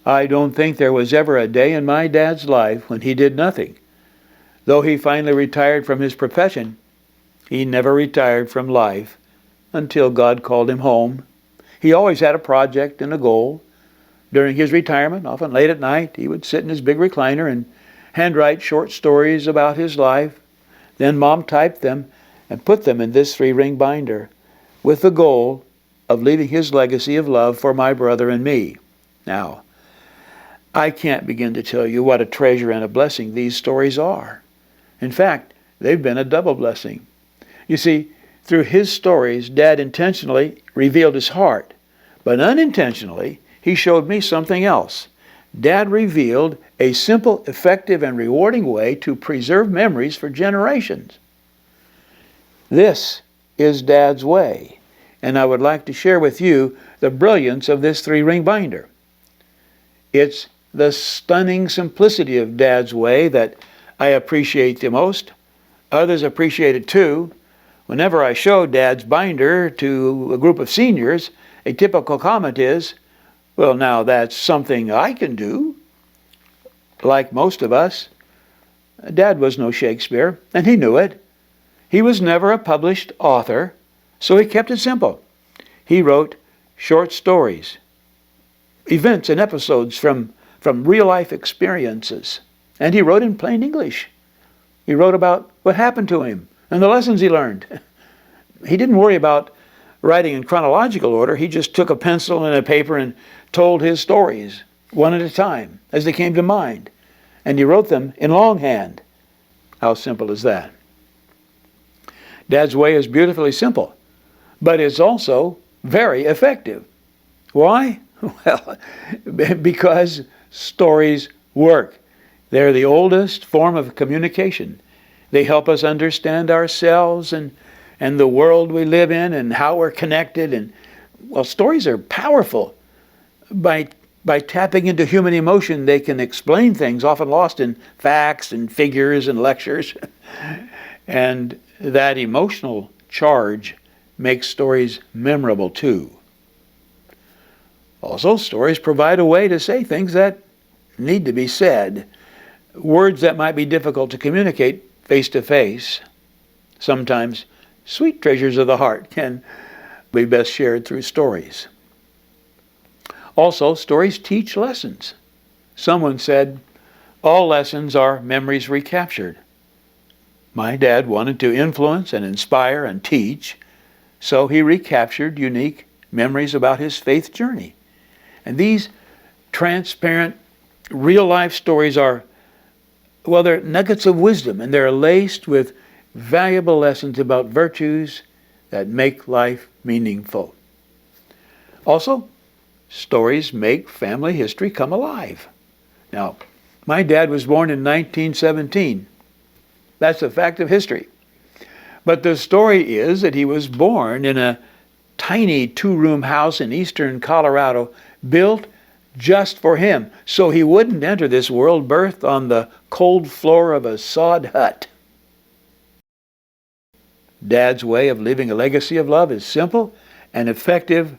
I don't think there was ever a day in my dad's life when he did nothing. Though he finally retired from his profession, he never retired from life until God called him home. He always had a project and a goal. During his retirement, often late at night, he would sit in his big recliner and handwrite short stories about his life. Then Mom typed them and put them in this 3-ring binder with the goal of leaving his legacy of love for my brother and me. Now, I can't begin to tell you what a treasure and a blessing these stories are. In fact, they've been a double blessing. You see, through his stories, Dad intentionally revealed his heart, but unintentionally, he showed me something else. Dad revealed a simple, effective, and rewarding way to preserve memories for generations. This is Dad's way, and I would like to share with you the brilliance of this 3-ring binder. It's the stunning simplicity of Dad's way that I appreciate the most. Others appreciate it too. Whenever I show Dad's binder to a group of seniors, a typical comment is, "Well, now that's something I can do." Like most of us, Dad was no Shakespeare, and he knew it. He was never a published author, so he kept it simple. He wrote short stories, events and episodes from real-life experiences, and he wrote in plain English. He wrote about what happened to him and the lessons he learned. He didn't worry about writing in chronological order. He just took a pencil and a paper and told his stories, one at a time, as they came to mind. And he wrote them in longhand. How simple is that? Dad's way is beautifully simple, but it's also very effective. Why? Well, because stories work. They're the oldest form of communication. They help us understand ourselves and the world we live in and how we're connected. And, well, stories are powerful. By tapping into human emotion, they can explain things often lost in facts and figures and lectures. And that emotional charge makes stories memorable too. Also, stories provide a way to say things that need to be said, words that might be difficult to communicate face to face. Sometimes sweet treasures of the heart can be best shared through stories. Also, stories teach lessons. Someone said, all lessons are memories recaptured. My dad wanted to influence and inspire and teach, so he recaptured unique memories about his faith journey. And these transparent, real-life stories are, well, they're nuggets of wisdom, and they're laced with valuable lessons about virtues that make life meaningful. Also, stories make family history come alive. Now, my dad was born in 1917. That's a fact of history. But the story is that he was born in a tiny 2-room house in eastern Colorado, built just for him, so he wouldn't enter this world birthed on the cold floor of a sod hut. Dad's way of leaving a legacy of love is simple and effective,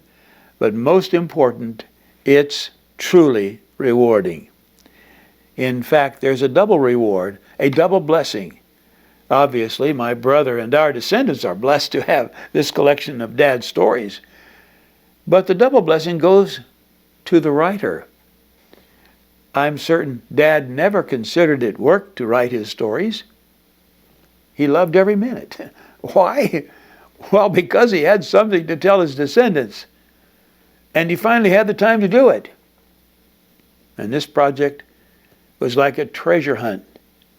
but most important, it's truly rewarding. In fact, there's a double reward, a double blessing. Obviously, my brother and our descendants are blessed to have this collection of Dad's stories. But the double blessing goes to the writer. I'm certain Dad never considered it work to write his stories. He loved every minute. Why? Well, because he had something to tell his descendants. And he finally had the time to do it. And this project was like a treasure hunt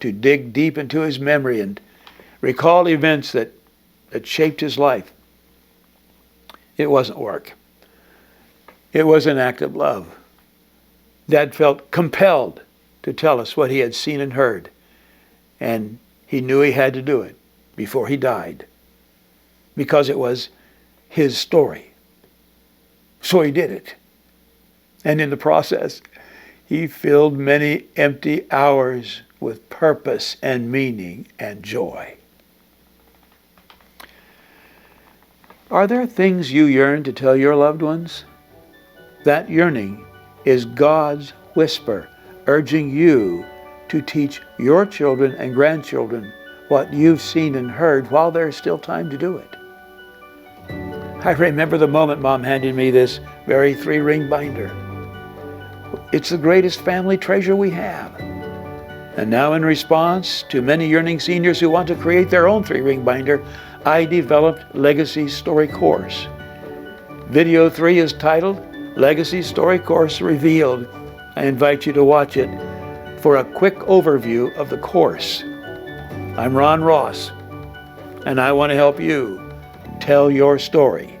to dig deep into his memory and recall events that shaped his life. It wasn't work. It was an act of love. Dad felt compelled to tell us what he had seen and heard, and he knew he had to do it before he died, because it was his story. So he did it. And in the process, he filled many empty hours with purpose and meaning and joy. Are there things you yearn to tell your loved ones? That yearning is God's whisper urging you to teach your children and grandchildren what you've seen and heard while there's still time to do it. I remember the moment Mom handed me this very 3-ring binder. It's the greatest family treasure we have. And now, in response to many yearning seniors who want to create their own 3-ring binder, I developed Legacy Story Course. Video 3 is titled Legacy Story Course Revealed. I invite you to watch it for a quick overview of the course. I'm Ron Ross, and I want to help you tell your story.